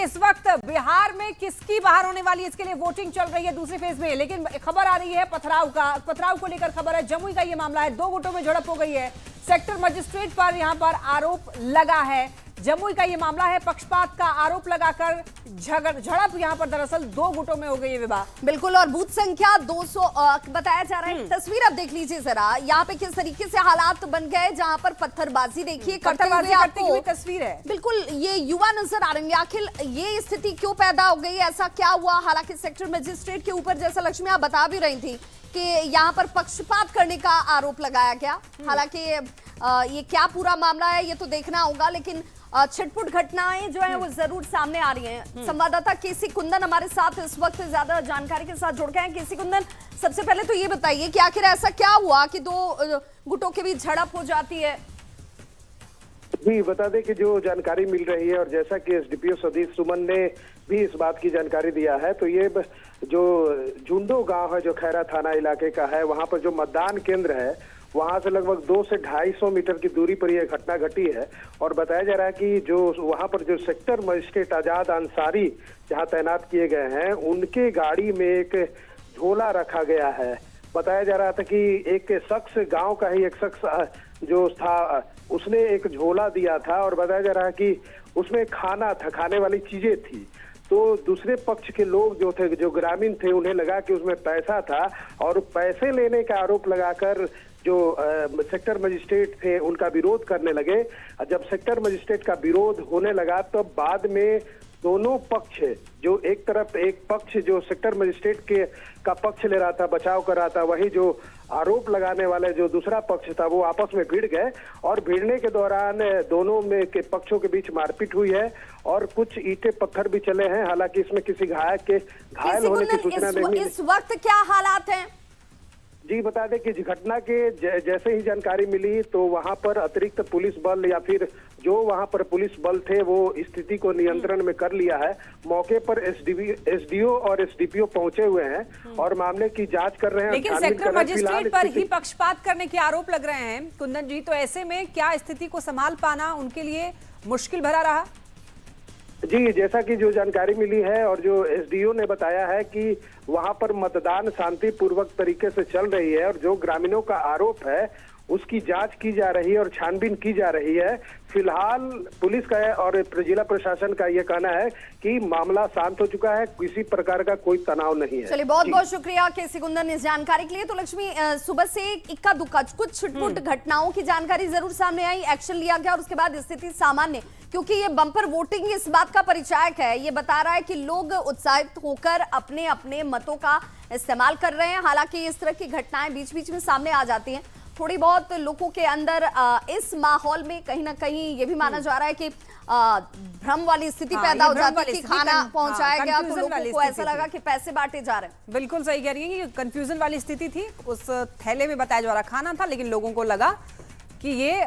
इस वक्त बिहार में किसकी बाहर होने वाली है, इसके लिए वोटिंग चल रही है दूसरी फेज में। लेकिन खबर आ रही है पथराव को लेकर खबर है। जमुई का ये मामला है, 2 गुटों में झड़प हो गई है। सेक्टर मजिस्ट्रेट पर यहां पर आरोप लगा है। जमुई का ये मामला है, पक्षपात का आरोप लगाकर झड़प यहां पर दरअसल 2 गुटों में हो गई है विवाह। बिल्कुल, और बूथ संख्या 200 बताया जा रहा है। तस्वीर आप देख लीजिए जरा, यहाँ पे किस तरीके से हालात बन गए, जहाँ पर पत्थरबाजी देखिए करते हुए तस्वीर है। बिल्कुल ये युवा नजर आ रहे हैं। आखिर ये स्थिति क्यों पैदा हो गई, ऐसा क्या हुआ? हालांकि सेक्टर मजिस्ट्रेट के ऊपर, जैसा लक्ष्मी आप बता भी रही थी, कि यहाँ पर पक्षपात करने का आरोप लगाया गया। हालांकि ये क्या पूरा मामला है ये तो देखना होगा, लेकिन छिटपुट घटनाएं जो है वो जरूर सामने आ रही हैं। संवाददाता केसी कुंदन हमारे साथ इस वक्त ज्यादा जानकारी के साथ जुड़ गए हैं। केसी कुंदन, सबसे पहले तो ये बताइए कि आखिर ऐसा क्या हुआ कि 2 गुटों के बीच झड़प हो जाती है? जी बता दें कि जो जानकारी मिल रही है, और जैसा कि एसडीपीओ सतीश सुमन ने भी इस बात की जानकारी दिया है, तो ये जो झुंडो गांव है जो खैरा थाना इलाके का है, वहां पर जो मतदान केंद्र है वहां से लगभग 200 से 250 मीटर की दूरी पर यह घटना घटी है। और बताया जा रहा है कि जो वहां पर जो सेक्टर मजिस्ट्रेट आजाद अंसारी जहां तैनात किए गए हैं, उनके गाड़ी में एक झोला रखा गया है। बताया जा रहा था कि एक शख्स, गांव का ही एक शख्स जो था, उसने एक झोला दिया था और बताया जा रहा है कि उसमें खाना था, खाने वाली चीजें थी। तो दूसरे पक्ष के लोग जो थे, जो ग्रामीण थे, उन्हें लगा कि उसमें पैसा था और पैसे लेने का आरोप लगाकर जो सेक्टर मजिस्ट्रेट थे उनका विरोध करने लगे। जब सेक्टर मजिस्ट्रेट का विरोध होने लगा तो बाद में दोनों पक्ष, जो एक तरफ एक पक्ष जो सेक्टर मजिस्ट्रेट का पक्ष ले रहा था, बचाव कर रहा था, वही जो आरोप लगाने वाले जो दूसरा पक्ष था वो आपस में भिड़ गए। और भिड़ने के दौरान दोनों में के पक्षों के बीच मारपीट हुई है और कुछ ईंटें पत्थर भी चले हैं। हालांकि इसमें किसी घायल होने की सूचना नहीं। इस वक्त क्या हालात हैं? जी बता दें कि घटना के जैसे ही जानकारी मिली तो वहां पर अतिरिक्त पुलिस बल या फिर जो वहां पर पुलिस बल थे वो स्थिति को नियंत्रण में कर लिया है। मौके पर एसडीओ और एसडीपीओ पहुंचे हुए हैं और मामले की जांच कर रहे हैं। लेकिन सेक्टर मजिस्ट्रेट पर ही पक्षपात करने के आरोप लग रहे हैं कुंदन जी, तो ऐसे में क्या स्थिति को संभाल पाना उनके लिए मुश्किल भरा रहा? जी जैसा कि जो जानकारी मिली है और जो एसडीओ ने बताया है कि वहां पर मतदान शांतिपूर्वक तरीके से चल रही है और जो ग्रामीणों का आरोप है उसकी जांच की जा रही है और छानबीन की जा रही है। फिलहाल पुलिस का और जिला प्रशासन का यह कहना है कि मामला शांत हो चुका है, किसी प्रकार का कोई तनाव नहीं है। चलिए, बहुत बहुत शुक्रिया केसी कुंदन इस जानकारी के लिए। तो लक्ष्मी, सुबह से इक्का दुक्का कुछ छिटपुट घटनाओं की जानकारी जरूर सामने आई, एक्शन लिया गया और उसके बाद स्थिति सामान्य, क्योंकि ये बम्पर वोटिंग इस बात का परिचायक है। ये बता रहा है कि लोग उत्साहित होकर अपने अपने मतों का इस्तेमाल कर रहे हैं। हालांकि इस तरह की घटनाएं बीच बीच में सामने आ जाती हैं। थोड़ी बहुत लोगों के अंदर इस माहौल में कहीं ना कहीं ये भी माना जा रहा है कि भ्रम वाली स्थिति पैदा हो जाती है कि खाना पहुंचाया गया तो लोगों को ऐसा लगा कि पैसे बांटे जा रहे हैं। बिल्कुल सही कह रही है कि कंफ्यूजन वाली स्थिति थी। उस थैले में बताया जा रहा खाना था, लेकिन लोगों को लगा कि ये